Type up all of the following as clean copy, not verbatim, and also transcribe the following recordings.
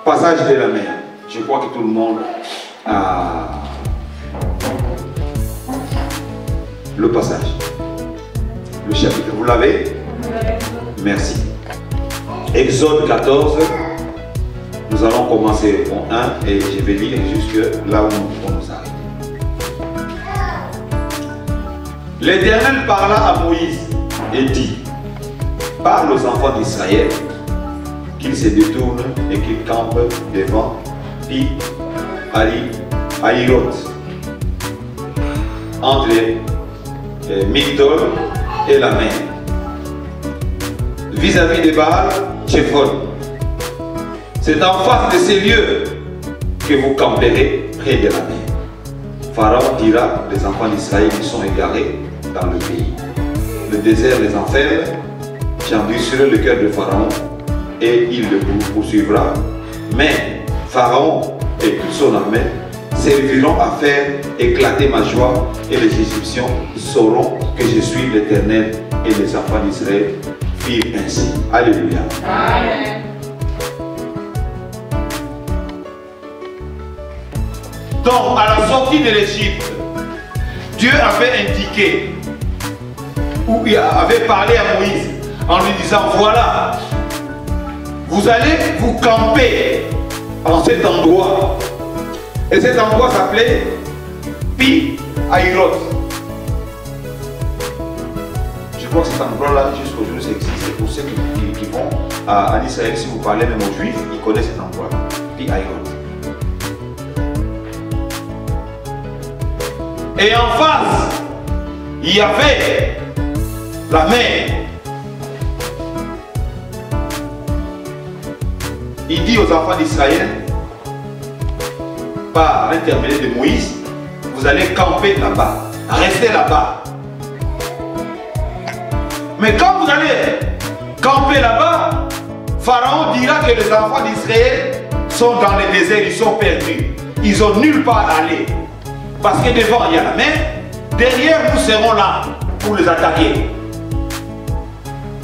Passage de la mer. Je crois que tout le monde a le passage. Le chapitre, vous l'avez? Merci. Exode 14. Nous allons commencer au 1 et je vais lire jusque là où on nous arrête. L'Éternel parla à Moïse et dit: parle aux enfants d'Israël qu'ils se détournent et qu'ils campent devant Pi Hahiroth, entre Migdol et la mer, vis-à-vis de Baal Tchephon. C'est en face de ces lieux que vous camperez près de la mer. Pharaon dira: les enfants d'Israël qui sont égarés dans le pays. Le désert les enferme, j'endurcirai le cœur de Pharaon et il le poursuivra. Mais Pharaon et toute son armée serviront à faire éclater ma joie et les Égyptiens sauront que je suis l'Éternel. Et les enfants d'Israël firent ainsi. Alléluia. Amen. Donc, à la sortie de l'Égypte, Dieu avait indiqué, ou il avait parlé à Moïse en lui disant: voilà, vous allez vous camper en cet endroit. Et cet endroit s'appelait Pi Hahiroth. Je crois que cet endroit-là, jusqu'aujourd'hui, ça existe. Pour ceux qui vont en Israël, si vous parlez même aux Juifs, ils connaissent cet endroit, Pi Hahiroth. Et en face, il y avait la mer. Il dit aux enfants d'Israël, par l'intermédiaire de Moïse, vous allez camper là-bas, restez là-bas. Mais quand vous allez camper là-bas, Pharaon dira que les enfants d'Israël sont dans le désert, ils sont perdus. Ils n'ont nulle part à aller. Parce que devant il y a la mer, derrière nous serons là pour les attaquer.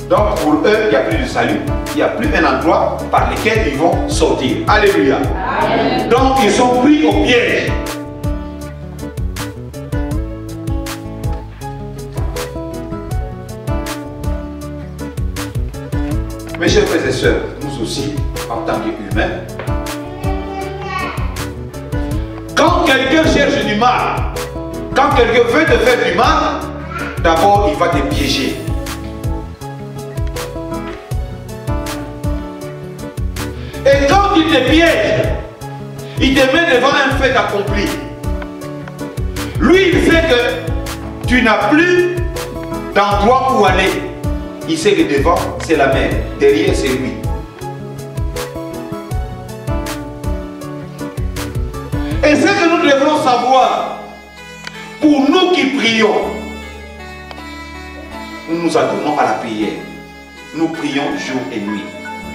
Donc pour eux, il n'y a plus de salut, il n'y a plus un endroit par lequel ils vont sortir. Alléluia. Amen. Donc ils sont pris au piège. Mes chers frères et sœurs, nous aussi, en tant qu'humains, quand quelqu'un cherche du mal, quand quelqu'un veut te faire du mal, d'abord il va te piéger. Et quand il te piège, il te met devant un fait accompli. Lui, il sait que tu n'as plus d'endroit où aller. Il sait que devant, c'est la mer. Derrière, c'est lui. Et ce que nous devrons savoir, pour nous qui prions, nous nous adonnons à la prière. Nous prions jour et nuit.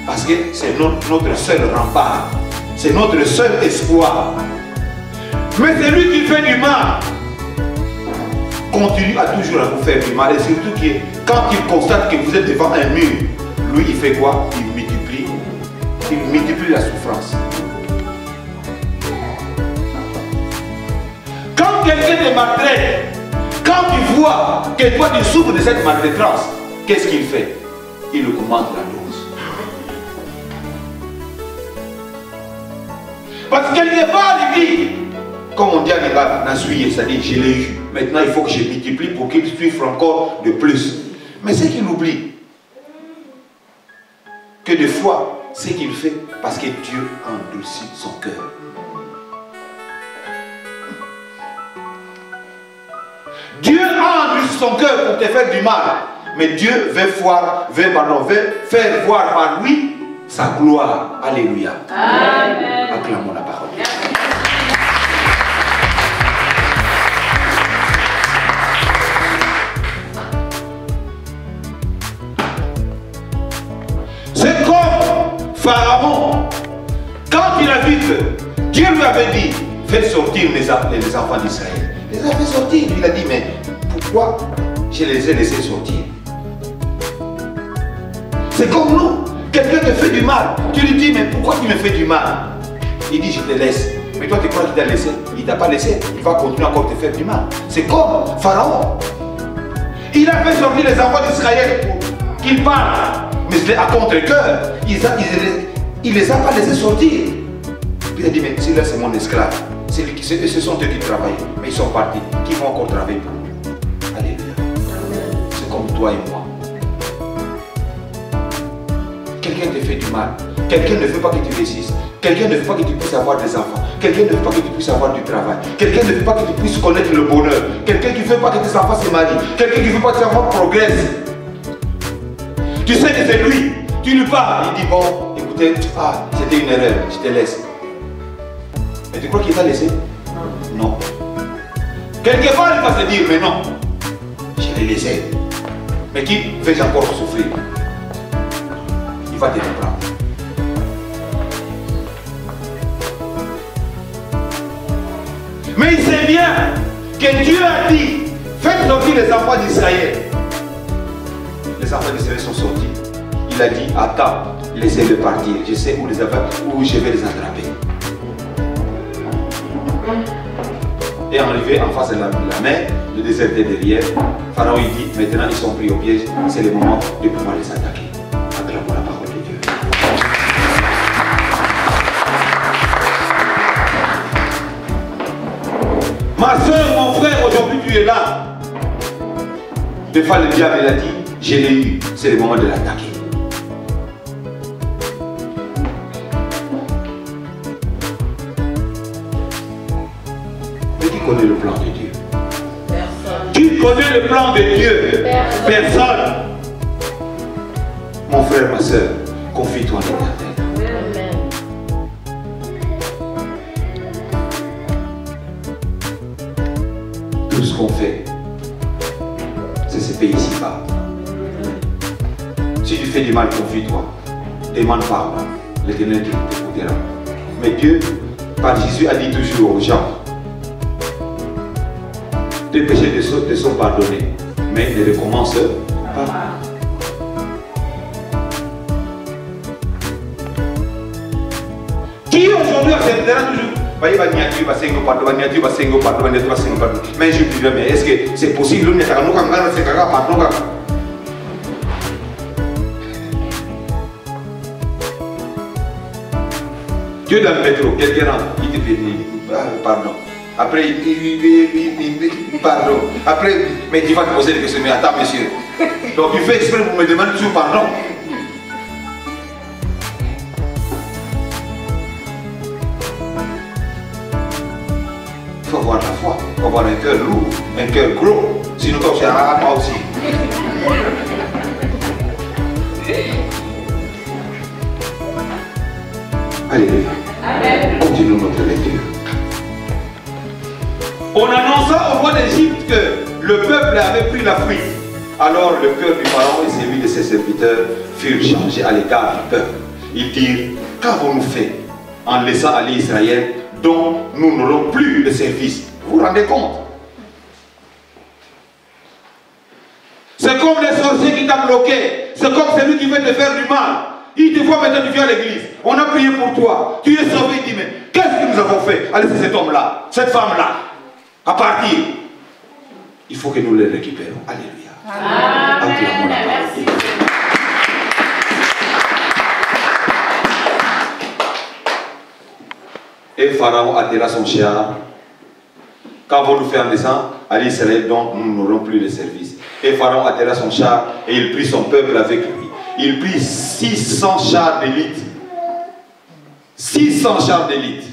Parce que c'est notre seul rempart. C'est notre seul espoir. Mais celui qui fait du mal continue à toujours à vous faire du mal. Et surtout que quand il constate que vous êtes devant un mur, lui il fait quoi? Il multiplie la souffrance. Quand quelqu'un te maltraite, quand il voit que toi tu souffres de cette maltraitance, qu'est-ce qu'il fait? Il augmente la dose. Parce qu'elle n'est pas dit, comme on dit à Négal, c'est-à-dire je l'ai eu. Maintenant il faut que je multiplie pour qu'il souffre encore de plus. Mais c'est qu'il oublie que des fois, c'est qu'il fait parce que Dieu endurcit son cœur. Dieu a endurci son cœur pour te faire du mal. Mais Dieu veut faire voir par lui sa gloire. Alléluia. Amen. Acclamons la parole. C'est comme Pharaon il a vu que Dieu lui avait dit, faites sortir les enfants d'Israël. Il les a fait sortir. Il a dit, mais pourquoi je les ai laissés sortir? C'est comme nous. Quelqu'un te fait du mal. Tu lui dis, mais pourquoi tu me fais du mal? Il dit, je te laisse. Mais toi, tu crois qu'il t'a laissé? Il ne t'a pas laissé. Il va continuer encore à te faire du mal. C'est comme Pharaon. Il a fait sortir les enfants d'Israël pour qu'ils parlent. Mais c'était à contre-cœur. Il ne les a pas laissés sortir. Puis il a dit, mais celui-là, c'est mon esclave. Ce sont eux qui travaillent. Mais ils sont partis. Qui vont encore travailler pour nous? Alléluia. C'est comme toi et moi. Quelqu'un te fait du mal. Quelqu'un ne veut pas que tu réussisses. Quelqu'un ne veut pas que tu puisses avoir des enfants. Quelqu'un ne veut pas que tu puisses avoir du travail. Quelqu'un ne veut pas que tu puisses connaître le bonheur. Quelqu'un qui ne veut pas que tes enfants se marient. Quelqu'un qui ne veut pas que tes enfants progressent. Tu sais que c'est lui. Tu lui parles. Il dit, bon, écoutez, c'était une erreur. Je te laisse. Mais tu crois qu'il t'a laissé? Non. Quelque part, il va se dire, mais non. Je l'ai laissé. Mais qui vais-je encore souffrir? Il va te reprendre. Mais il sait bien que Dieu a dit, faites sortir les enfants d'Israël. Les enfants d'Israël sont sortis. Il a dit, attends, laissez-les partir. Je sais où je vais les attraper. Et arrivé en face de la mer, le désert était derrière. Pharaon il dit, maintenant ils sont pris au piège, c'est le moment de pouvoir les attaquer. Acclamons la parole de Dieu. Ma soeur, mon frère, aujourd'hui tu es là. Des fois le diable il a dit, je l'ai eu, c'est le moment de l'attaquer. Mais qui connaît le plan de Dieu? Personne. Qui connaît le plan de Dieu? Personne. Mon frère, ma soeur, confie-toi en l'Éternel. Tout ce qu'on fait, c'est ce pays ici-bas. Si tu fais du mal, confie-toi. Demande pardon. L'Éternel t'écoutera. Mais Dieu, par Jésus, a dit toujours aux gens, tes péchés te sont pardonnés, mais ne recommence pas. Qui aujourd'hui acceptera toujours? Mais je dirais, mais est-ce que c'est possible? Dieu dans le métro, quelqu'un rentre, il te dit pardon. Après, pardon. Après, mais tu vas te poser des questions, mais attends, monsieur. Donc, tu fais exprès pour me demander toujours pardon. Il faut avoir la foi, il faut avoir un cœur lourd, un cœur gros. Sinon, comme c'est moi aussi. Alléluia. Continuons notre lecture. On annonça au roi d'Égypte que le peuple avait pris la fuite. Alors le cœur du pharaon et celui de ses serviteurs furent changés à l'égard du peuple. Ils dirent, qu'avons-nous fait en laissant aller Israël dont nous n'aurons plus de service? Vous vous rendez compte? C'est comme les sorciers qui t'ont bloqué. C'est comme celui qui veut te faire du mal. Il te voit maintenant, tu viens à l'église. On a prié pour toi. Tu es sauvé. Il dit, mais qu'est-ce que nous avons fait? Allez, c'est cet homme-là, cette femme-là. À partir, il faut que nous les récupérons. Alléluia. Amen. Merci. Et Pharaon attela son char. Qu'avons-nous fait en descendant à l'Israël dont nous n'aurons plus de service? Et Pharaon attela son char et il prit son peuple avec lui. Il prit 600 chars d'élite. 600 chars d'élite.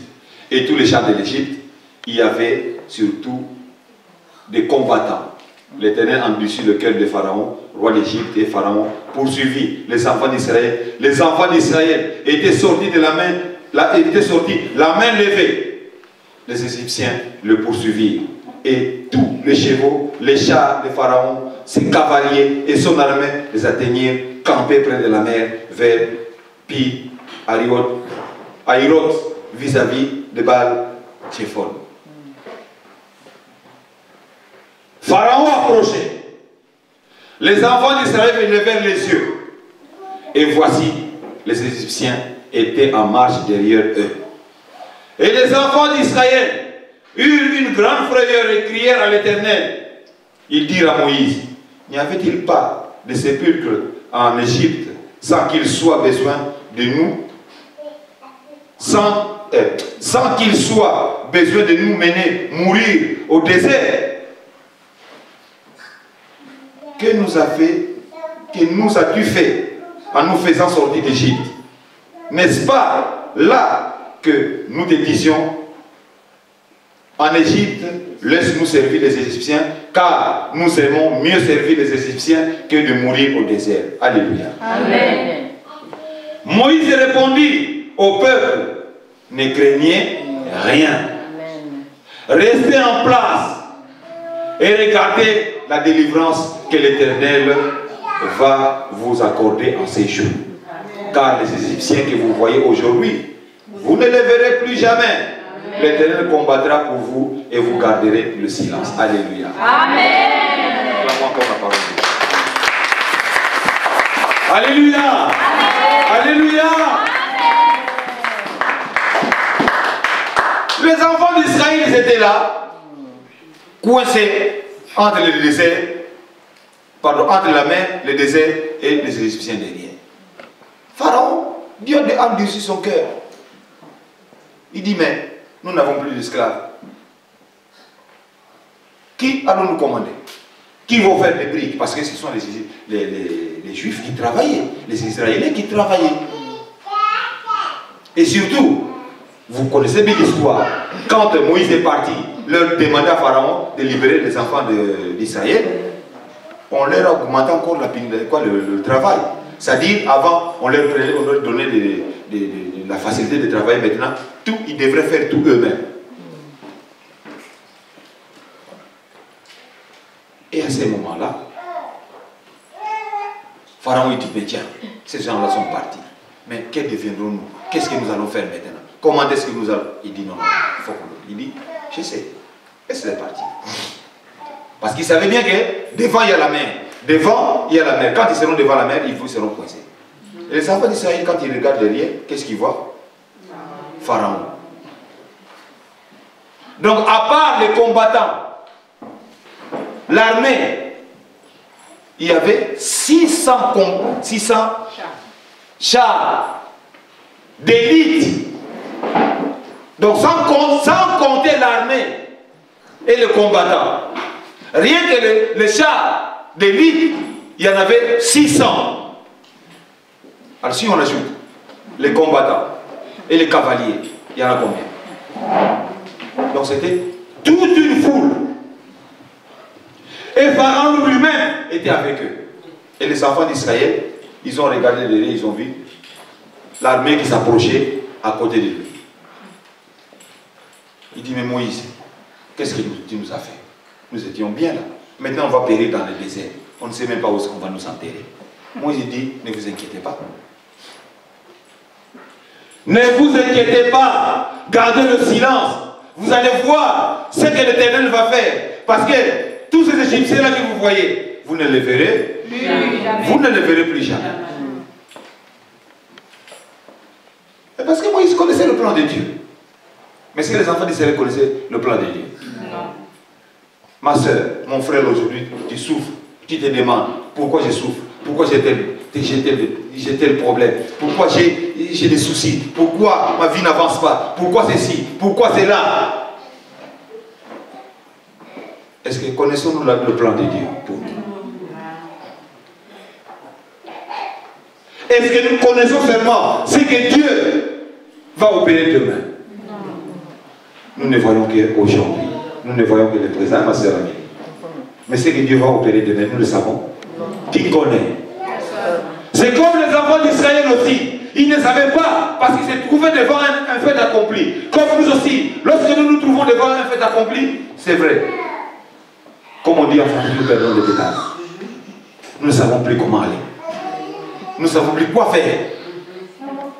Et tous les chars de l'Égypte, il y avait surtout des combattants. L'Éternel endurcit le cœur de Pharaon, roi d'Égypte, et Pharaon poursuivit les enfants d'Israël. Les enfants d'Israël étaient sortis de la main, la main levée. Les Égyptiens le poursuivirent. Et tous les chevaux, les chars de Pharaon, ses cavaliers et son armée les atteignirent, campés près de la mer, vers Pi, Aïrot, vis-à-vis de Baal-Tchephon. Pharaon approchait. Les enfants d'Israël levèrent les yeux. Et voici, les Égyptiens étaient en marche derrière eux. Et les enfants d'Israël eurent une grande frayeur et crièrent à l'Éternel. Ils dirent à Moïse, n'y avait-il pas de sépulcre en Égypte sans qu'il soit besoin de nous, sans qu'il soit besoin de nous mener mourir au désert? Que nous as-tu fait en nous faisant sortir d'Égypte? N'est-ce pas là que nous te disions, en Égypte, laisse-nous servir les Égyptiens, car nous aimons mieux servir les Égyptiens que de mourir au désert. Alléluia. Amen. Moïse répondit au peuple, ne craignez rien. Restez en place et regardez la délivrance que l'Éternel va vous accorder en ces jours. Car les Égyptiens que vous voyez aujourd'hui, vous ne les verrez plus jamais. L'Éternel combattra pour vous et vous garderez le silence. Alléluia. Amen. Encore la parole de Dieu. Alléluia. Amen. Alléluia. Amen. Les enfants d'Israël, ils étaient là, coincés entre le désert, entre la mer, le désert et les Égyptiens derrière. Pharaon, Dieu a endurci son cœur. Il dit, mais nous n'avons plus d'esclaves. Qui allons nous commander? Qui vont faire les briques? Parce que ce sont les Juifs qui travaillaient, les Israéliens qui travaillaient. Et surtout, vous connaissez bien l'histoire. Quand Moïse est parti, leur demander à Pharaon de libérer les enfants d'Israël, on leur a augmenté encore le travail. C'est-à-dire, avant, on leur donnait la facilité de travailler. Maintenant, tout, ils devraient faire tout eux-mêmes. Et à ce moment-là, Pharaon dit, mais tiens, ces gens-là sont partis. Mais que deviendrons-nous? Qu'est-ce que nous allons faire maintenant? Comment est-ce que nous allons? Il dit, non, il faut qu'on le... Il dit, je sais. Et c'est parti. Parce qu'il savait bien que devant, il y a la mer. Devant, il y a la mer. Quand ils seront devant la mer, ils seront coincés. Et les enfants d'Israël, quand ils regardent derrière, qu'est-ce qu'ils voient? Pharaon. Donc, à part les combattants, l'armée, il y avait 600 chars d'élite. Donc, sans compter l'armée et les combattants. Rien que les chars d'élite, il y en avait 600. Alors, si on ajoute les combattants et les cavaliers, il y en a combien? Donc, c'était toute une foule. Et Pharaon lui-même était avec eux. Et les enfants d'Israël, ils ont regardé derrière, ils ont vu l'armée qui s'approchait à côté de lui. Il dit, mais Moïse, qu'est-ce que tu nous as fait? Nous étions bien là. Maintenant, on va périr dans le désert. On ne sait même pas où est-ce qu'on va nous enterrer. Moïse dit, ne vous inquiétez pas. Ne vous inquiétez pas. Gardez le silence. Vous allez voir ce que l'Éternel va faire. Parce que tous ces Égyptiens-là que vous voyez, vous ne les verrez plus jamais. Vous ne les verrez plus jamais. Et parce que Moïse connaissait le plan de Dieu. Mais est-ce que les enfants d'Israël connaissaient le plan de Dieu? Non. Ma soeur, mon frère, aujourd'hui, tu souffres. Tu te demandes pourquoi je souffre, pourquoi j'ai tel problème, pourquoi j'ai des soucis, pourquoi ma vie n'avance pas, pourquoi ceci, pourquoi cela. Est-ce que connaissons-nous le plan de Dieu pour nous? Est-ce que nous connaissons seulement ce que Dieu va opérer demain? Nous ne voyons qu'aujourd'hui. Nous ne voyons que le présent, ma soeur amie. Mais ce que Dieu va opérer demain, nous le savons. Qui connaît? C'est comme les enfants d'Israël aussi. Ils ne savaient pas parce qu'ils se trouvaient devant un fait accompli. Comme nous aussi, lorsque nous nous trouvons devant un fait accompli, c'est vrai. Comme on dit en français, nous perdons le détail. Nous ne savons plus comment aller. Nous ne savons plus quoi faire.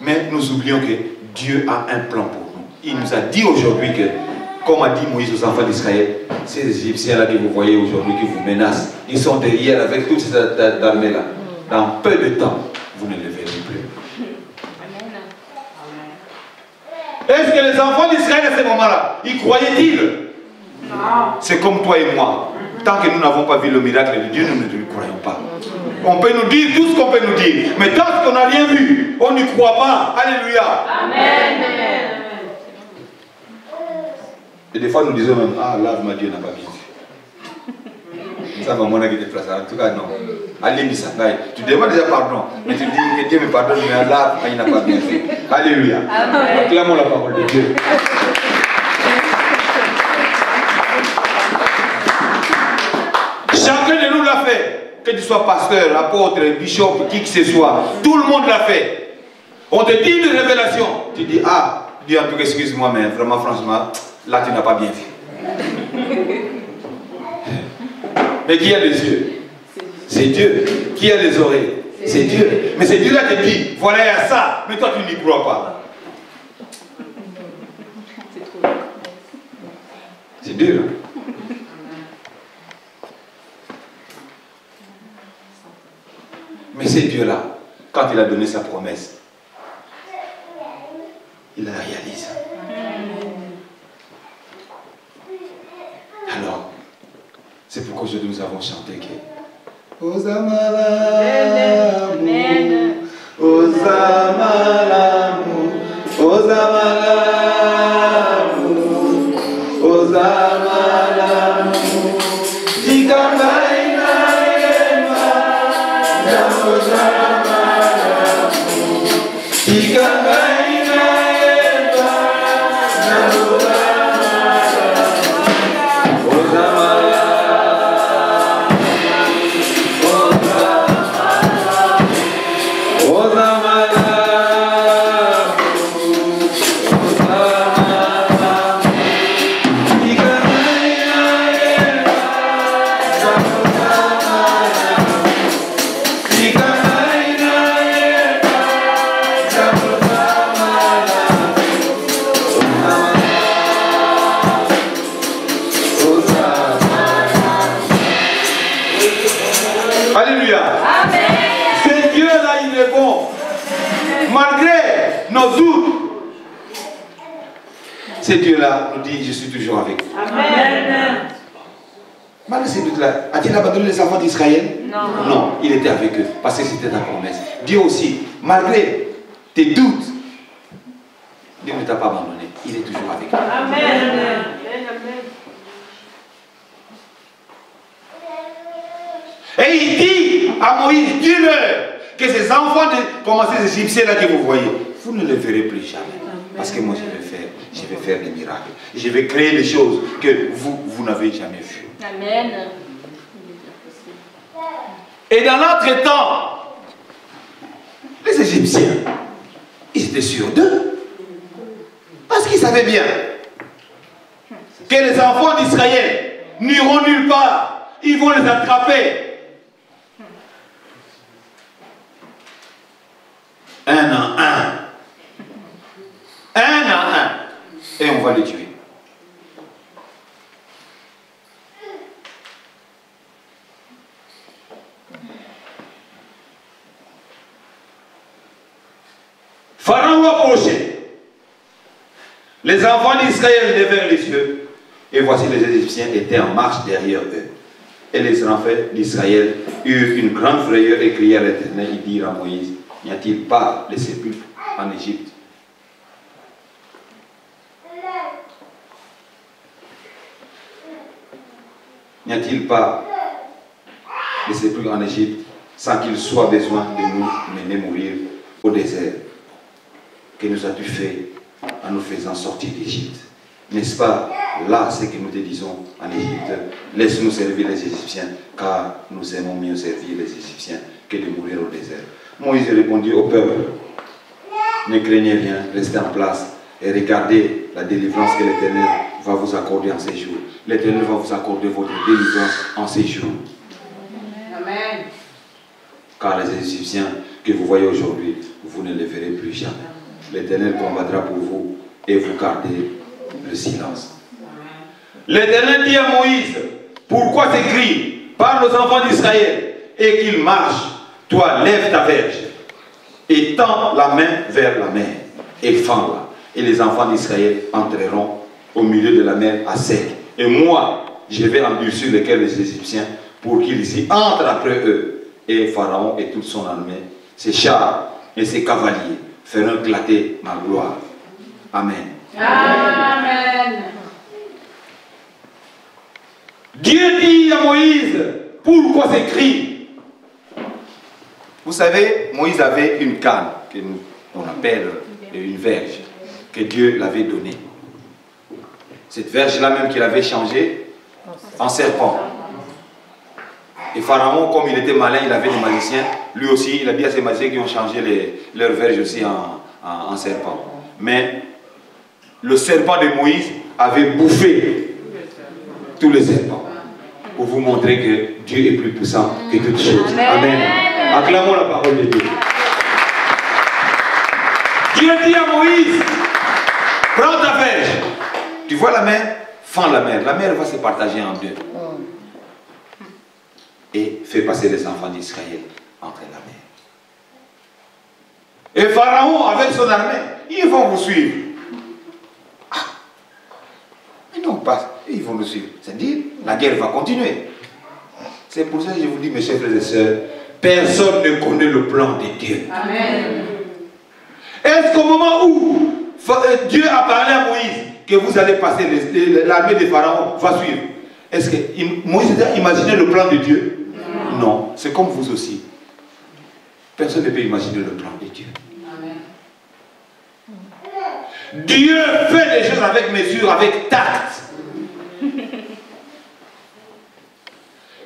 Mais nous oublions que Dieu a un plan pour nous. il nous a dit aujourd'hui que, comme a dit Moïse aux enfants d'Israël, ces Égyptiens-là que vous voyez aujourd'hui, qui vous menacent, ils sont derrière avec toutes ces armées-là. Dans peu de temps, vous ne les verrez plus. Est-ce que les enfants d'Israël à ce moment-là, y croyaient-ils? Non. C'est comme toi et moi. Tant que nous n'avons pas vu le miracle de Dieu, nous ne lui croyons pas. On peut nous dire tout ce qu'on peut nous dire, mais tant qu'on n'a rien vu, on n'y croit pas. Alléluia. Amen. Et des fois nous disons même, ah là, ma Dieu n'a pas bien fait. Ça va mon avis de place. En tout cas, non. Allez, tu demandes déjà pardon, mais tu dis que Dieu me pardonne, mais là, il n'a pas bien fait. Alléluia. Acclamons la parole de Dieu. Chacun de nous l'a fait. Que tu sois pasteur, apôtre, bishop, qui que ce soit, tout le monde l'a fait. On te dit une révélation. Tu dis, ah, Dieu, en tout cas, excuse-moi, mais vraiment, franchement, là, tu n'as pas bien fait. Mais qui a les yeux? C'est Dieu. Qui a les oreilles? C'est Dieu. Mais c'est Dieu-là qui te dit, voilà, il y a ça, mais toi, tu n'y crois pas. C'est dur. Mais c'est Dieu-là, quand il a donné sa promesse, il la réalise. Alors, c'est pourquoi aujourd'hui nous avons chanté que Osamalamu, Osamalamu, Osamalamu, Osamalamu, Jikambaina Ema, Osamalamu, Jikambaina Ema, ce Dieu-là nous dit, je suis toujours avec vous. Amen. Malgré ces doutes-là, a-t-il abandonné les enfants d'Israël? Non. Non, il était avec eux, parce que c'était la promesse. Dieu aussi, malgré tes doutes, Dieu ne t'a pas abandonné. Il est toujours avec toi. Amen. Et il dit à Moïse, dis-leur que ces enfants, comme ces Égyptiens-là que vous voyez, vous ne les verrez plus jamais. Parce que moi, je vais faire des miracles. Je vais créer des choses que vous n'avez jamais vues. Amen. Et dans notre temps, les Égyptiens, ils étaient sûrs d'eux. Parce qu'ils savaient bien que les enfants d'Israël n'iront nulle part. Ils vont les attraper. Un à un. Un à un. Et on va les tuer. Pharaon approchait. Les enfants d'Israël levèrent les yeux. Et voici les Égyptiens étaient en marche derrière eux. Et les enfants d'Israël eurent une grande frayeur et crièrent à l'Éternel. Ils dirent à Moïse, n'y a-t-il pas les sépulcres en Égypte? N'y a-t-il pas les sépulcres en Égypte sans qu'il soit besoin de nous mener mourir au désert? Que nous as-tu fait en nous faisant sortir d'Égypte? N'est-ce pas là ce que nous te disons en Égypte? Laisse-nous servir les Égyptiens, car nous aimons mieux servir les Égyptiens que de mourir au désert. Moïse répondit au peuple, ne craignez rien, restez en place et regardez la délivrance que l'Éternel va vous accorder en ces jours. L'Éternel va vous accorder votre délivrance en ces jours. Amen. Car les Égyptiens que vous voyez aujourd'hui, vous ne les verrez plus jamais. L'Éternel combattra pour vous et vous gardez le silence. L'Éternel dit à Moïse, pourquoi t'écris, parle aux enfants d'Israël et qu'ils marchent. Toi, lève ta verge et tends la main vers la mer et fends-la. Et les enfants d'Israël entreront au milieu de la mer à sec. Et moi, je vais endurcir le cœur des Égyptiens pour qu'ils y entrent après eux. Et Pharaon et toute son armée, ses chars et ses cavaliers feront éclater ma gloire. Amen. Amen. Dieu dit à Moïse, pourquoi ces cris? Vous savez, Moïse avait une canne, qu'on appelle une verge, que Dieu l'avait donnée. Cette verge-là même qu'il avait changée en serpent. Et Pharaon, comme il était malin, il avait des magiciens. Lui aussi, il a dit à ses magiciens qui ont changé leurs verges aussi en serpent. Mais le serpent de Moïse avait bouffé tous les serpents. Pour vous montrer que Dieu est plus puissant que toutes choses. Amen. Acclamons la parole de Dieu. Dieu dit à Moïse, prends ta verge. Tu vois la mer? Fends la mer. La mer va se partager en deux. Et fais passer les enfants d'Israël entre la mer. Et Pharaon, avec son armée, ils vont vous suivre. Ah. Mais non, pas. Ils vont nous suivre. C'est-à-dire, la guerre va continuer. C'est pour ça que je vous dis, mes chers frères et sœurs, personne ne connaît le plan de Dieu. Amen. Est-ce qu'au moment où Dieu a parlé à Moïse que vous allez passer, l'armée de Pharaon va suivre, est-ce que Moïse a imaginé le plan de Dieu? Non, c'est comme vous aussi. Personne ne peut imaginer le plan de Dieu. Amen. Dieu fait les choses avec mesure, avec tact.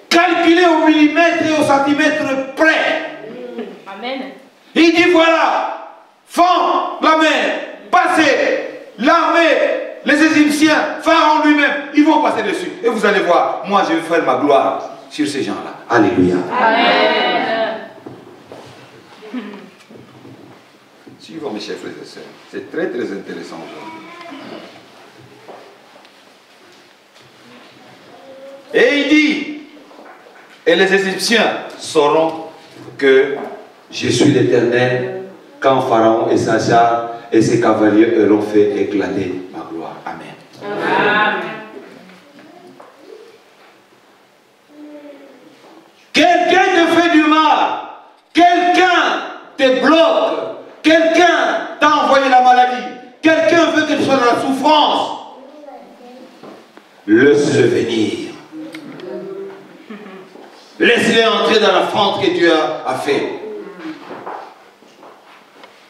Calculé au millimètre et au centimètre près. Amen. Il dit voilà, fends la mer, passez, l'armée, les Égyptiens, Pharaon lui-même, ils vont passer dessus. Et vous allez voir, moi je vais faire ma gloire sur ces gens-là. Alléluia. Amen. Suivons mes chers frères et sœurs. C'est très très intéressant aujourd'hui. Et il dit, et les Égyptiens sauront que je suis l'Éternel quand Pharaon et sa char et ses cavaliers auront fait éclater ma gloire. Amen. Amen. Quelqu'un te fait du mal, quelqu'un te bloque, quelqu'un t'a envoyé la maladie, quelqu'un veut que tu sois dans la souffrance. Laisse-le venir. Laisse-le entrer dans la fente que Dieu a fait.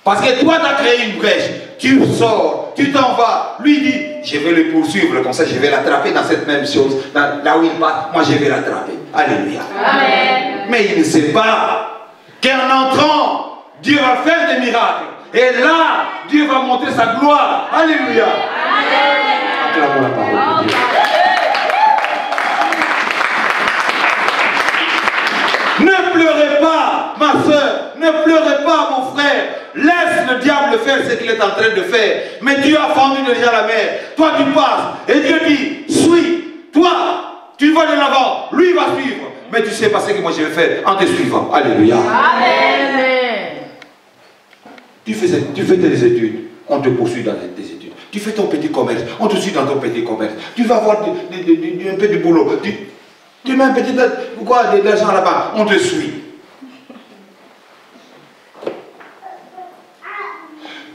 Parce que toi, tu as créé une brèche. Tu sors, tu t'en vas. Lui dit, je vais le poursuivre, comme ça je vais l'attraper dans cette même chose. Là où il passe, moi je vais l'attraper. Alléluia. Amen. Mais il ne sait pas qu'en entrant, Dieu va faire des miracles. Et là, Dieu va montrer sa gloire. Alléluia. Acclamons la parole de Dieu. Ne pleurez pas, ma soeur, ne pleurez pas, mon frère. Laisse le diable faire ce qu'il est en train de faire. Mais Dieu a fendu déjà la mer. Toi, tu passes. Et Dieu dit, suis. Toi, tu vas de l'avant. Lui va suivre. Mais tu sais pas ce que moi je vais faire en te suivant. Alléluia. Amen. Tu fais tes études. On te poursuit dans tes études. Tu fais ton petit commerce. On te suit dans ton petit commerce. Tu vas avoir un peu de boulot. Tu mets un petit de l'argent là-bas, on te suit.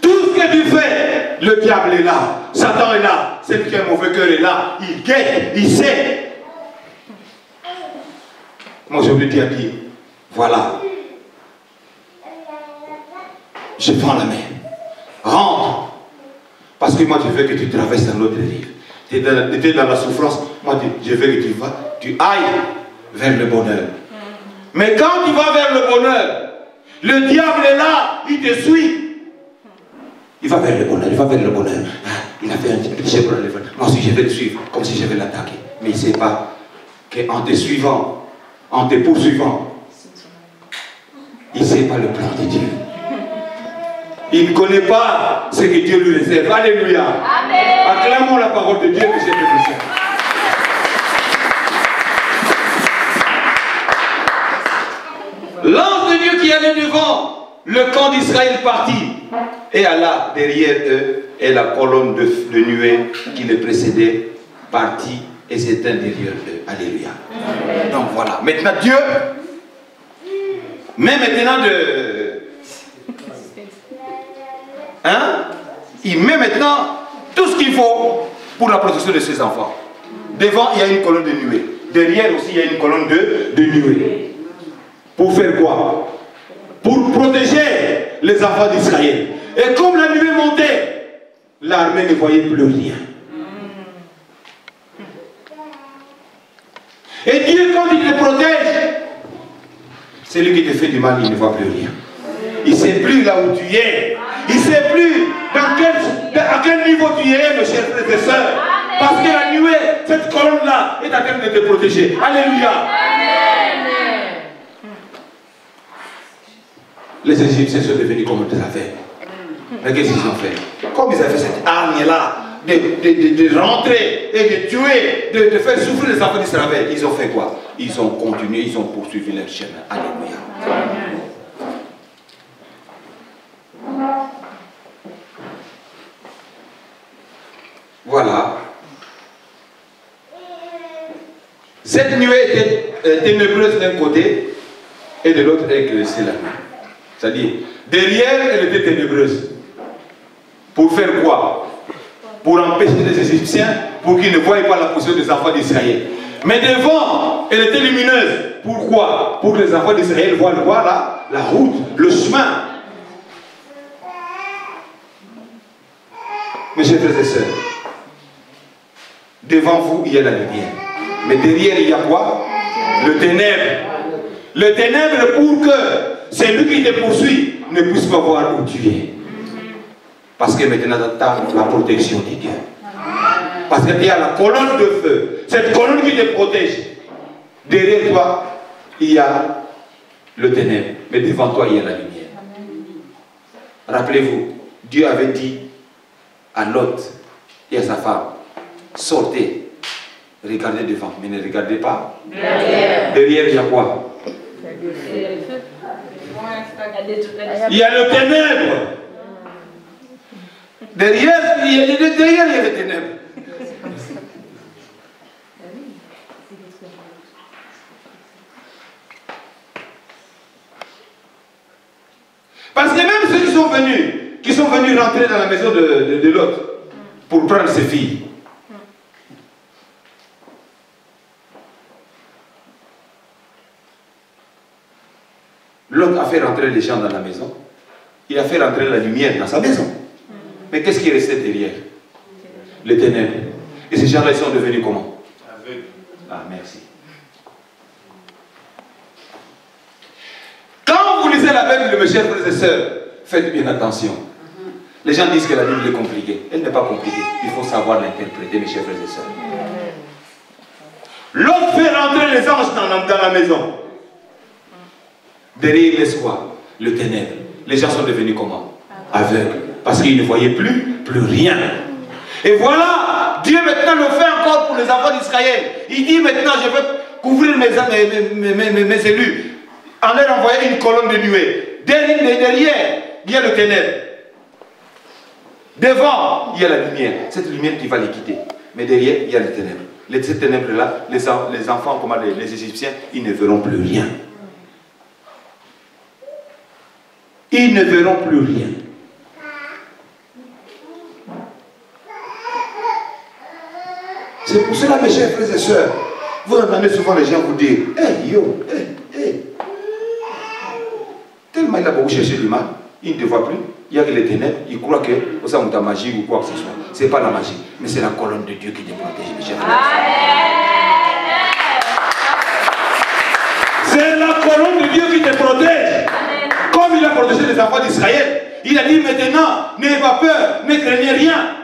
Tout ce que tu fais, le diable est là, Satan est là, celui qui a un mauvais cœur est là, il guette, il sait. Moi je lui dis à Dieu, voilà, je prends la main, rentre, parce que moi je veux que tu traverses dans l'autre rive. Tu es dans la souffrance, moi je veux que tu ailles vers le bonheur. Mais quand tu vas vers le bonheur, le diable est là, il te suit. Il va vers le bonheur, il va vers le bonheur. Il a fait un péché pour aller vers. Moi aussi je vais le suivre, comme si je vais l'attaquer. Mais il ne sait pas qu'en te suivant, en te poursuivant, il ne sait pas le plan de Dieu. Il ne connaît pas ce que Dieu lui réserve. Alléluia. Amen. Acclamons la parole de Dieu, mes chers frères et sœurs. L'ange de Dieu qui allait devant le camp d'Israël partit et alla derrière eux, et la colonne de nuée qui les précédait partit et s'éteint derrière eux. Alléluia. Donc voilà. Maintenant Dieu met maintenant il met maintenant tout ce qu'il faut pour la protection de ses enfants. Devant, il y a une colonne de nuée. Derrière aussi, il y a une colonne de nuée. Pour faire quoi? Pour protéger les enfants d'Israël. Et comme la nuée montait, l'armée ne voyait plus rien. Et Dieu, quand il te protège, c'est lui qui te fait du mal, il ne voit plus rien. Il ne sait plus là où tu es. Il ne sait plus à quel niveau tu es, mes chers frères et sœurs. Parce que la nuée, cette colonne-là, est en train de te protéger. Alléluia. Les Égyptiens sont devenus comme des affaires. Mais qu'est-ce qu'ils ont fait? Comme ils avaient cette arme-là de rentrer et de tuer, de faire souffrir les enfants d'Israël, ils ont fait quoi? Ils ont continué, ils ont poursuivi leur chemin. Alléluia. Voilà. Cette nuée était ténébreuse d'un côté et de l'autre elle éclaircissait la nuit. C'est-à-dire, derrière elle était ténébreuse. Pour faire quoi? Pour empêcher les Égyptiens, pour qu'ils ne voient pas la position des enfants d'Israël. Mais devant, elle était lumineuse. Pourquoi? Pour que les enfants d'Israël voient la route, le chemin. Mes chers frères et sœurs, devant vous, il y a la lumière. Mais derrière, il y a quoi? Le ténèbre. Le ténèbre pour que celui qui te poursuit ne puisse pas voir où tu es. Parce que maintenant, tu as la protection de Dieu. Parce qu'il y a la colonne de feu. Cette colonne qui te protège. Derrière toi, il y a le ténèbre. Mais devant toi, il y a la lumière. Rappelez-vous, Dieu avait dit à Lot et à sa femme, sortez, regardez devant, mais ne regardez pas. Derrière, il y a quoi? Il y a le ténèbre. Derrière, il y a le ténèbre. Parce que même ceux qui sont venus rentrer dans la maison de Lot pour prendre ses filles, Lot a fait rentrer les gens dans la maison. Il a fait rentrer la lumière dans sa maison. Mais qu'est-ce qui restait derrière? Les ténèbres. Et ces gens-là, ils sont devenus comment? Aveugles. Ah, merci. Quand vous lisez la Bible, mes chers frères et sœurs, faites bien attention. Les gens disent que la Bible est compliquée. Elle n'est pas compliquée. Il faut savoir l'interpréter, mes chers frères et sœurs. L'autre fait rentrer les anges dans la maison. Derrière, il laisse quoi? Le ténèbre. Les gens sont devenus comment? Aveugles. Parce qu'ils ne voyaient plus rien. Et voilà, Dieu maintenant le fait encore pour les enfants d'Israël. Il dit maintenant, je vais couvrir mes élus en leur envoyant une colonne de nuée. Derrière, il y a le ténèbre. Devant, il y a la lumière. Cette lumière qui va les quitter. Mais derrière, il y a les ténèbres. Ces ténèbres-là, les enfants, comme les Égyptiens, ils ne verront plus rien. Ils ne verront plus rien. C'est pour cela, mes chers frères et sœurs, vous entendez souvent les gens vous dire, hey yo, hey. Tellement il a beaucoup cherché du mal, il ne te voit plus, il n'y a que les ténèbres, il croit que c'est une magie ou quoi que ce soit. Ce n'est pas la magie, mais c'est la colonne de Dieu qui te protège, mes chers frères et sœurs. C'est la colonne de Dieu qui te protège. Comme il a protégé les enfants d'Israël, il a dit maintenant, n'ayez pas peur, ne craignez rien.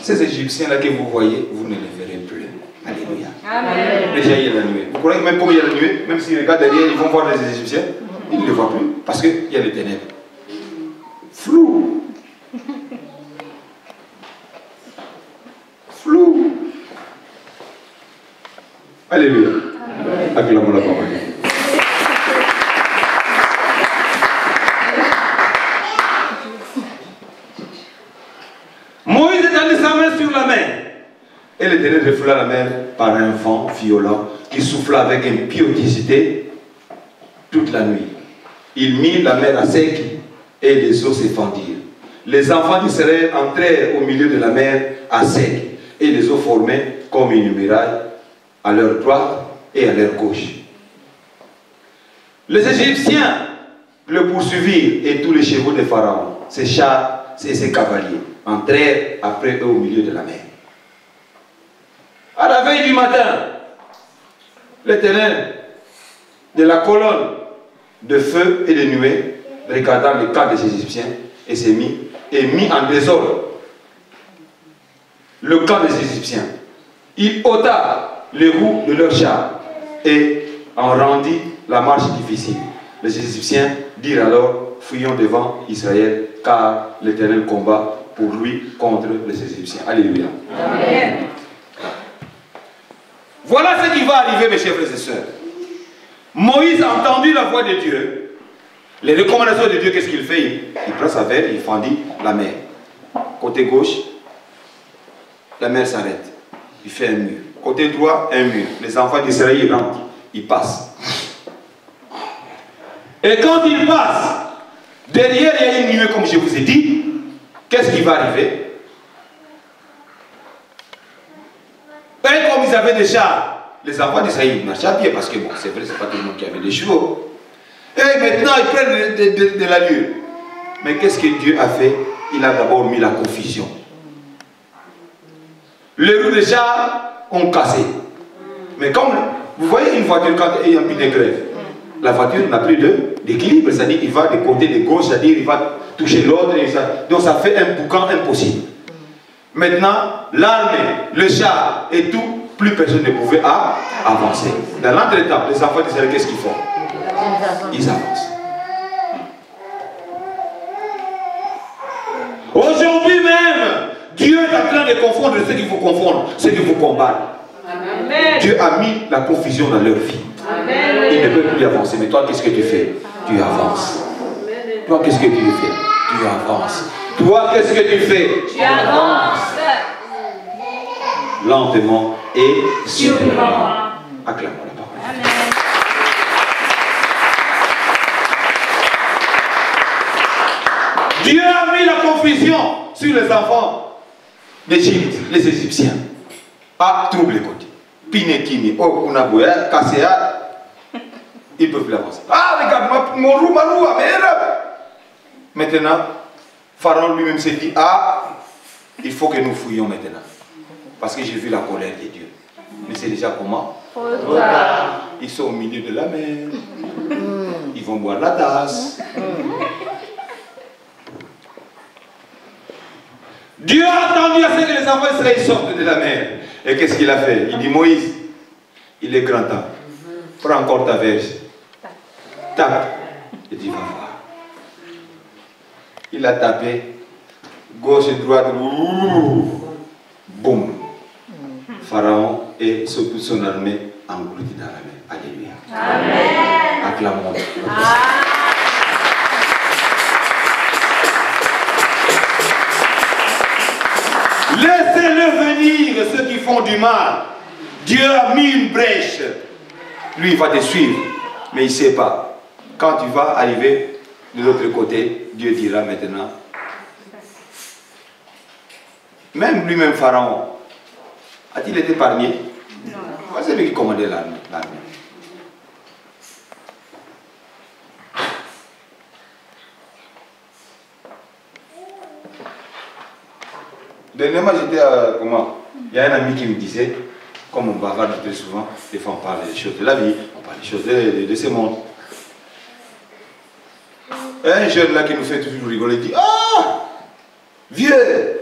Ces Égyptiens-là que vous voyez, vous ne les verrez plus. Alléluia. Amen. Déjà, il y a la nuée. Vous croyez que même comme il y a la nuée, même s'ils regardent derrière, ils vont voir les Égyptiens, ils ne les voient plus, parce qu'il y a les ténèbres. Flou. Flou. Alléluia. Acclamons la parole. Moïse étendit sa main sur la mer. Et l'Éternel refoula la mer par un vent violent qui souffla avec impétuosité toute la nuit. Il mit la mer à sec et les eaux s'effandirent. Les enfants d'Israël entrèrent au milieu de la mer à sec et les eaux formaient comme une muraille à leur droite et à leur gauche. Les Égyptiens le poursuivirent et tous les chevaux de Pharaon, ses chars et ses cavaliers entrèrent après eux au milieu de la mer. À la veille du matin, l'Éternel de la colonne de feu et de nuée regarda le camp des Égyptiens et s'est mis en désordre le camp des Égyptiens. Il ôta les roues de leurs chars et en rendit la marche difficile. Les Égyptiens dirent alors: fuyons devant Israël, car l'Éternel combat pour lui contre les Égyptiens. Alléluia. Amen. Voilà ce qui va arriver, mes chers frères et sœurs. Moïse a entendu la voix de Dieu. Les recommandations de Dieu, qu'est-ce qu'il fait? Il prend sa verre, il fendit la mer. Côté gauche, la mer s'arrête. Il fait un mur. Côté droit, un mur. Les enfants d'Israël rentrent. Ils passent. Et quand ils passent, derrière il y a une nuée, comme je vous ai dit. Qu'est-ce qui va arriver? Et comme ils avaient des chars, les enfants d'Israël marchaient à pied, parce que bon, c'est vrai, c'est pas tout le monde qui avait des chevaux. Et maintenant, ils prennent de l'allure. Mais qu'est-ce que Dieu a fait? Il a d'abord mis la confusion. Les roues des chars ont cassé. Mais comme, vous voyez une voiture quand il y a un peu de grève, la voiture n'a plus d'équilibre, c'est-à-dire qu'il va de côté de gauche, c'est-à-dire il va toucher l'autre, donc ça fait un boucan impossible. Maintenant, l'armée, le char et tout, plus personne ne pouvait avancer. Dans l'entretemps, les enfants d'Israël, qu'est-ce qu'ils font? Ils avancent. Aujourd'hui même, Dieu est en train de confondre ce qu'il faut confondre, ce qu'il faut combattre. Amen. Dieu a mis la confusion dans leur vie. Amen. Ils ne peuvent plus avancer. Mais toi, qu'est-ce que tu fais? Tu avances. Toi, qu'est-ce que tu fais? Tu avances. Toi, qu'est-ce que tu fais? Tu avances. Lentement et sûrement. Acclamons la parole. Amen. Dieu a mis la confusion sur les enfants d'Égypte, les Égyptiens. Ah, trouble les côtés. Pinekini, oh, Kunaboya, Kasséa. Ils ne peuvent plus avancer. Ah, regarde, mon roue, ma roue, maintenant, Pharaon lui-même s'est dit: ah, il faut que nous fouillions maintenant. Parce que j'ai vu la colère de Dieu. Mais c'est déjà comment? Ils sont au milieu de la mer. Ils vont boire la tasse. Dieu a attendu à ce que les enfants d'Israël sortent de la mer. Et qu'est-ce qu'il a fait? Il dit: Moïse, il est grand temps. Prends encore ta verge. Tape. Et tu vas voir. Il a tapé. Gauche et droite. Boum. Pharaon et toute son armée engloutis dans la mer. Alléluia. Amen. Acclamons. Laissez-le venir, ceux qui font du mal. Dieu a mis une brèche. Lui, il va te suivre. Mais il ne sait pas. Quand tu vas arriver de l'autre côté, Dieu dira maintenant. Même lui-même, Pharaon, a-t-il été épargné? Non. C'est lui qui commandait l'armée. Dernièrement, j'étais à comment? Il y a un ami qui me disait, comme on bavarde très souvent, des fois on parle des choses de la vie, on parle des choses de ce monde. Un jeune là qui nous fait toujours rigoler dit: ah, vieux,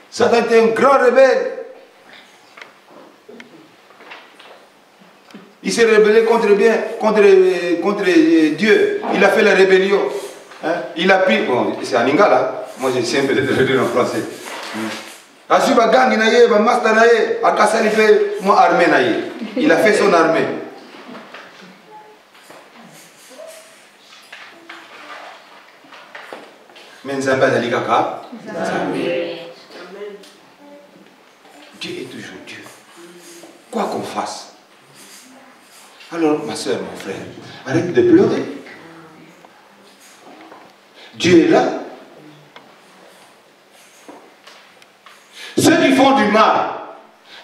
Satan était un grand rebelle. Il s'est rebellé contre Dieu. Il a fait la rébellion. Hein? Il a pris, bon, c'est en lingala, moi j'ai essayé peut-être de le dire en français. Asuba gangi na ye, ba master na ye, akasali fait moi armée na ye. Il a fait son armée. Mais Nzamba Dali Kaka. Dieu est toujours Dieu. Quoi qu'on fasse. Alors, ma soeur, mon frère, arrête de pleurer. Dieu est là. Ceux qui font du mal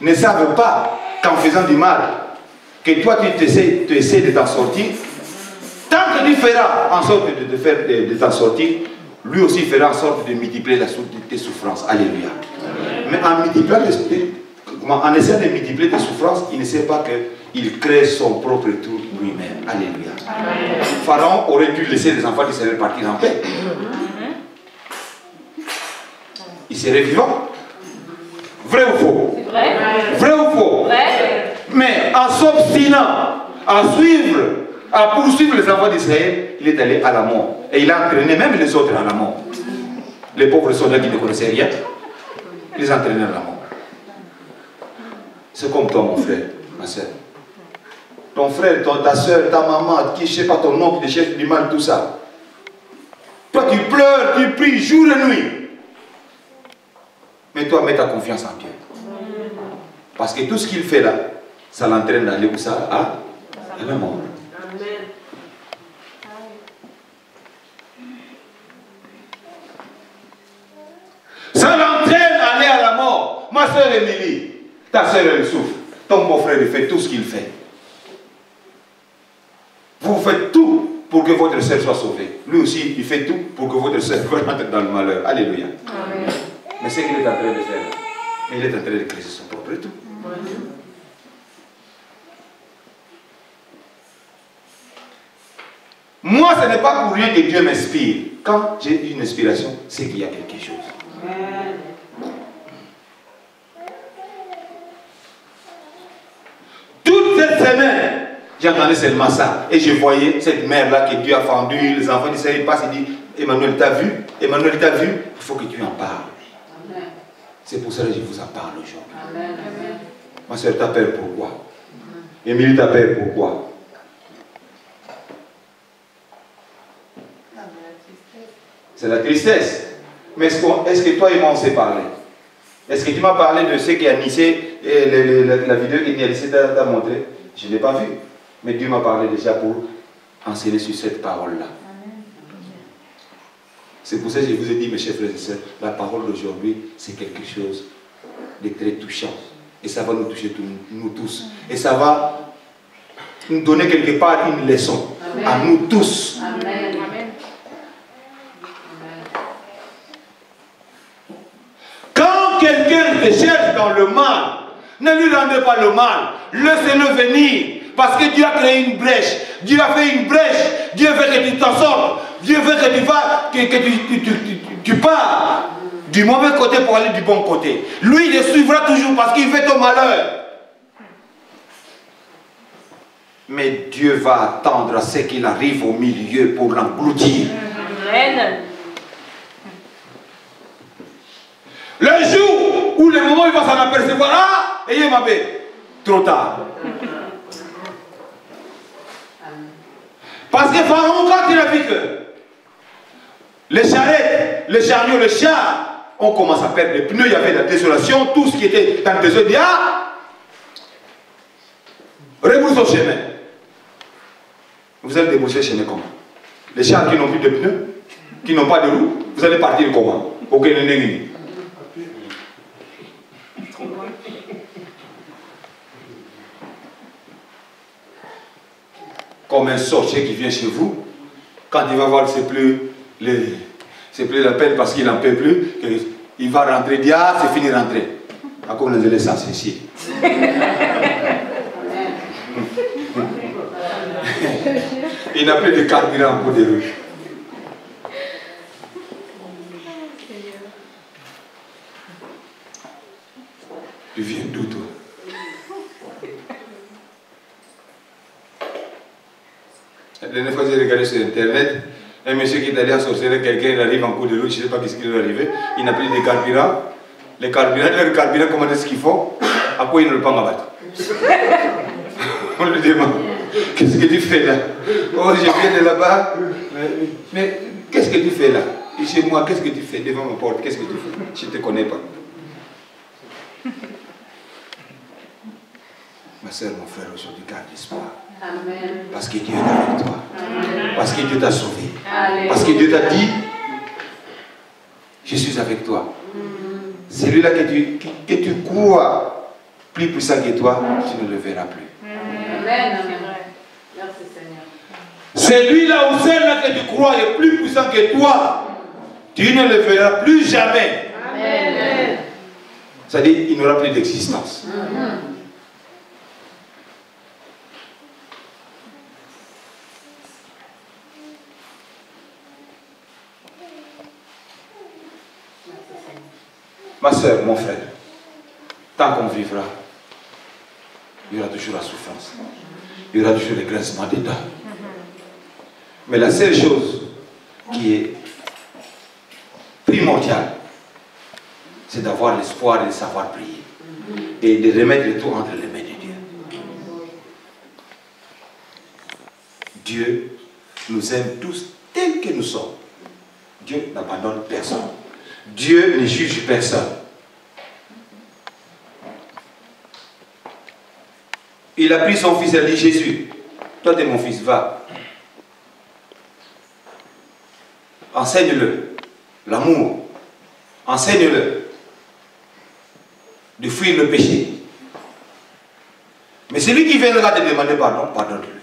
ne savent pas qu'en faisant du mal, que toi tu essaies de t'en sortir. Tant que tu feras en sorte de t'en sortir, lui aussi fera en sorte de multiplier tes souffrances. Alléluia. Mais en essayant de multiplier tes souffrances, il ne sait pas qu'il crée son propre tour lui-même. Alléluia. Pharaon aurait dû laisser les enfants d'Israël partir en paix. Il serait vivant. Vrai ou faux? Vrai. Vrai ou faux? Vrai. Mais en s'obstinant à poursuivre les enfants d'Israël, il est allé à la mort. Et il a entraîné même les autres à la mort. Les pauvres soldats qui ne connaissaient rien, ils les entraînaient à la mort. C'est comme toi, mon frère, ma soeur. Ton frère, ta soeur, ta maman, qui, je ne sais pas, ton oncle, les chefs du mal, tout ça. Toi, tu pleures, tu pries jour et nuit. Mais toi, mets ta confiance en Dieu. Parce que tout ce qu'il fait là, ça l'entraîne d'aller où ça? À la mort. Ça l'entraîne à aller à la mort. Ma soeur Émilie, ta soeur elle souffre. Ton beau-frère il fait tout ce qu'il fait. Vous faites tout pour que votre soeur soit sauvée. Lui aussi, il fait tout pour que votre soeur rentre dans le malheur. Alléluia. Amen. Mais c'est qu'il est en train de faire. Il est en train de créer son propre tout. Moi, ce n'est pas pour rien que Dieu m'inspire. Quand j'ai une inspiration, c'est qu'il y a quelque chose. Toute cette semaine, j'entendais seulement ça. Et je voyais cette mère-là que Dieu a fendue. Les enfants d'Israël passent et disent, Emmanuel, t'as vu? Emmanuel, t'as vu? Il faut que tu en parles. C'est pour ça que je vous en parle aujourd'hui. Ma soeur, t'as peur pourquoi? Émilie, t'as peur pourquoi? C'est la tristesse. Mais est-ce que toi et moi on s'est parlé? Est-ce que tu m'as parlé de ce qu'Anissé, la vidéo qu'Anissé t'a montré? Je ne l'ai pas vu. Mais Dieu m'a parlé déjà pour enseigner sur cette parole-là. C'est pour ça que je vous ai dit, mes chers frères et sœurs, la parole d'aujourd'hui, c'est quelque chose de très touchant. Et ça va nous toucher nous tous. Et ça va nous donner quelque part une leçon. Amen. À nous tous. Amen. Quand quelqu'un te cherche dans le mal, ne lui rendez pas le mal. Laissez-le venir. Parce que Dieu a créé une brèche. Dieu a fait une brèche. Dieu veut que tu t'en sortes. Dieu veut que tu vas, tu pars du mauvais côté pour aller du bon côté. Lui, il le suivra toujours parce qu'il fait ton malheur. Mais Dieu va attendre à ce qu'il arrive au milieu pour l'engloutir. Le jour où le moment où il va s'en apercevoir, ah, ayez ma bête, trop tard. Parce que Pharaon, quand il a vu que les charrettes, les chariots, les chars ont commencé à perdre les pneus, il y avait la désolation, tout ce qui était dans le désert, dit ah, rebrousse au chemin. Vous allez déboucher le chemin comment? Les chars qui n'ont plus de pneus, qui n'ont pas de roues, vous allez partir comment? Aucun ennemi. Comme un sorcier qui vient chez vous, quand il va voir c'est plus la peine parce qu'il n'en peut plus, il va rentrer, il dit ah c'est fini rentrer. À quoi on a laissé ça ici? Il n'a plus de carburant pour des rues. Tu viens d'où toi? La dernière fois j'ai regardé sur internet, Un monsieur qui est allé à sorcerer, quelqu'un il arrive en cours de route, je ne sais pas ce qui lui est arrivé, il n'a pris des carburants. Les carburants, comment est-ce qu'ils font? À quoi ils ne le pas abattre? On lui demande, qu'est-ce que tu fais là? Oh, je viens de là-bas. Mais qu'est-ce que tu fais là? Et chez moi, qu'est-ce que tu fais devant ma porte? Qu'est-ce que tu fais? Je ne te connais pas. Ma soeur, mon frère, aujourd'hui, garde l'espoir. Amen. Parce que Dieu est avec toi. Amen. Parce que Dieu t'a sauvé. Alléluia. Parce que Dieu t'a dit, je suis avec toi. Celui-là que tu crois plus puissant que toi, tu ne le verras plus. Amen. Merci Seigneur. Celui-là ou celle-là que tu crois est plus puissant que toi, tu ne le verras plus jamais. Amen. C'est-à-dire, il n'aura plus d'existence. Ma soeur, mon frère, tant qu'on vivra, il y aura toujours la souffrance. Il y aura toujours le grincement des dents. Mais la seule chose qui est primordiale, c'est d'avoir l'espoir et de savoir prier. Et de remettre tout entre les mains de Dieu. Dieu nous aime tous tels que nous sommes. Dieu n'abandonne personne. Dieu ne juge personne. Il a pris son fils et a dit, Jésus, toi t'es mon fils, va. Enseigne-le l'amour. Enseigne-le de fuir le péché. Mais celui qui viendra te demander pardon, pardonne-lui.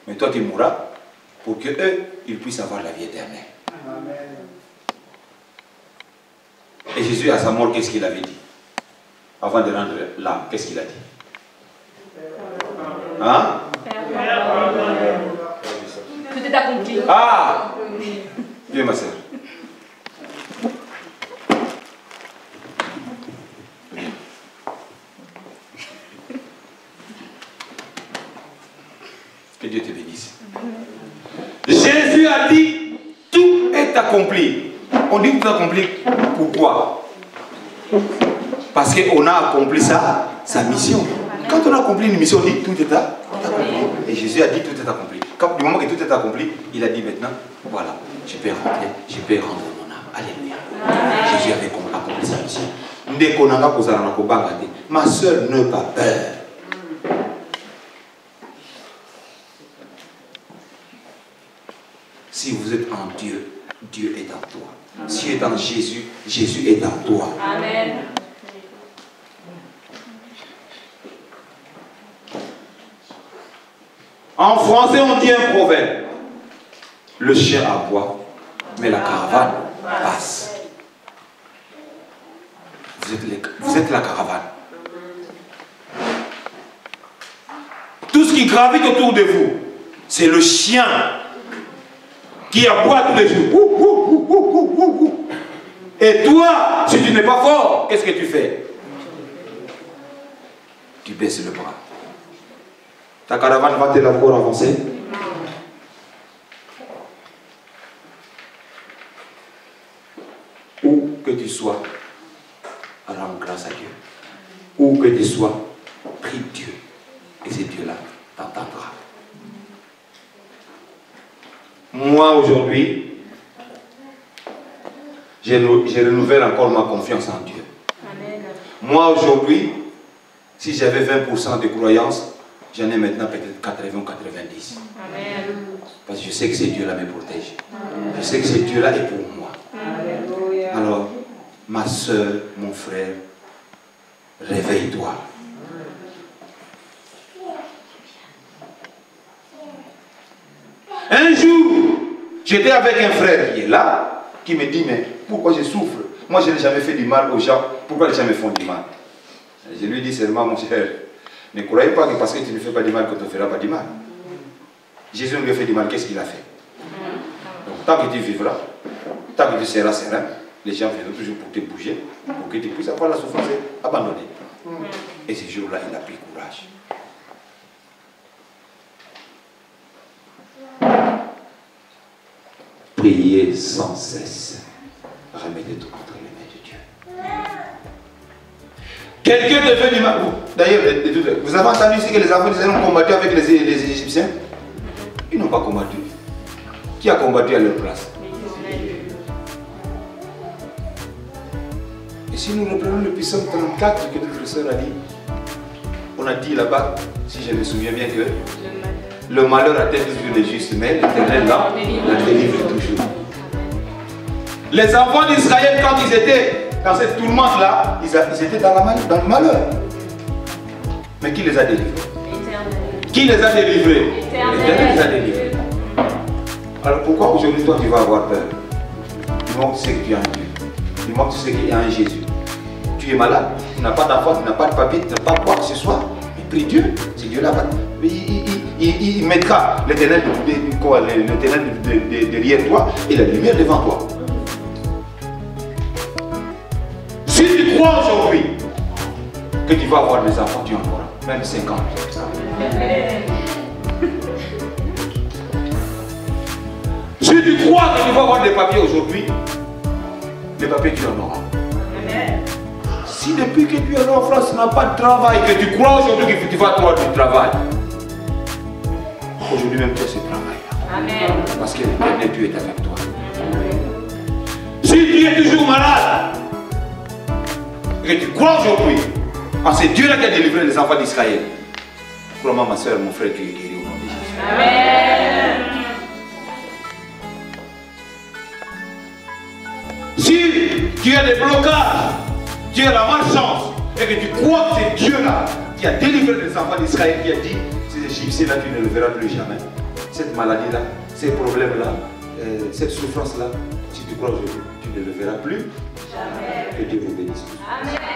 Mais toi tu mourras pour que eux, ils puissent avoir la vie éternelle. Amen. Et Jésus, à sa mort, qu'est-ce qu'il avait dit? Avant de rendre l'âme, qu'est-ce qu'il a dit? Hein? Tout est accompli. Ah! Viens ma soeur. Que Dieu te bénisse. Jésus a dit, tout est accompli. On dit tout accompli, pourquoi? Parce qu'on a accompli sa mission. Quand on a accompli une mission, on dit tout est accompli. Et Jésus a dit tout est accompli. Quand, du moment que tout est accompli, il a dit maintenant, voilà, je peux rentrer, je peux rendre mon âme. Alléluia. Jésus avait accompli sa mission. Ma soeur, ne pas peur. Si vous êtes en Dieu, Dieu est en toi. Si tu es en Jésus, Jésus est en toi. Amen. En français, on dit un proverbe. Le chien aboie, mais la caravane passe. Vous êtes la caravane. Tout ce qui gravite autour de vous, c'est le chien qui aboie tous les jours. Et toi, si tu n'es pas fort, qu'est-ce que tu fais? Tu baisses le bras. Ta caravane va-t-elle encore avancer? Où que tu sois, rends grâce à Dieu. Où que tu sois, prie Dieu. Et ce Dieu-là t'entendra. Moi, aujourd'hui, je renouvelle encore ma confiance en Dieu. Amen. Moi, aujourd'hui, si j'avais 20% de croyance, j'en ai maintenant peut-être 80 ou 90. Amen. Parce que je sais que ce Dieu-là me protège. Amen. Je sais que ce Dieu-là est pour moi. Amen. Alors, ma soeur, mon frère, réveille-toi. Un jour, j'étais avec un frère qui est là, qui me dit, mais pourquoi je souffre? Moi, je n'ai jamais fait du mal aux gens. Pourquoi les gens me font du mal? Je lui dis seulement, mon cher, ne croyez pas que parce que tu ne fais pas du mal, que tu ne feras pas du mal. Jésus nous a fait du mal, qu'est-ce qu'il a fait? Donc, tant que tu vivras, tant que tu seras serein, les gens viendront toujours pour te bouger, pour que tu puisses avoir la souffrance abandonnée. Et ce jour-là, il a pris courage. priez sans cesse. Remettez tout entre les mains de Dieu. Quelqu'un devait du mal. D'ailleurs, vous avez entendu ici que les enfants d'Israël ont combattu avec les Égyptiens? Ils n'ont pas combattu. Qui a combattu à leur place? Et si nous reprenons le psaume 34 que notre frère a dit, on a dit là-bas, si je me souviens bien, que le malheur atteint toujours les justes, mais l'Éternel là, la délivre toujours. Les enfants d'Israël, quand ils étaient dans cette tourmente-là, ils étaient dans le malheur. Mais qui les a délivrés? Qui les a délivrés? L'Éternel les a délivrés. Alors pourquoi aujourd'hui toi tu vas avoir peur? Du moment que tu sais que tu es un Dieu. Du moment que tu sais qu'il y a un Jésus. Tu es malade, tu n'as pas d'enfant, tu n'as pas de papier, tu n'as pas quoi que ce soit. Mais prie Dieu, c'est Dieu là-bas. Il mettra l'Éternel derrière toi et la lumière devant toi. Si tu crois aujourd'hui que tu vas avoir des enfants, tu en auras. Même 50. Si tu crois que tu vas avoir des papiers aujourd'hui, les papiers tu en auras. Si depuis que tu es en France, tu n'as pas de travail, que tu crois aujourd'hui que tu vas avoir du travail, aujourd'hui même tu as ce travail-là. Parce que l'Éternel Dieu est avec toi. Si tu es toujours malade, que tu crois aujourd'hui en ce Dieu-là qui a délivré les enfants d'Israël, crois-moi ma soeur, mon frère, tu es guéri au nom de Jésus. Amen. Si tu as des blocages, tu as la malchance et que tu crois que c'est Dieu-là qui a délivré les enfants d'Israël, qui a dit, ces Égyptiens-là, tu ne le verras plus jamais. Cette maladie-là, ces problèmes-là, cette souffrance-là, si tu crois aujourd'hui, tu ne le verras plus. Jamais. Que Dieu vous bénisse. Amen.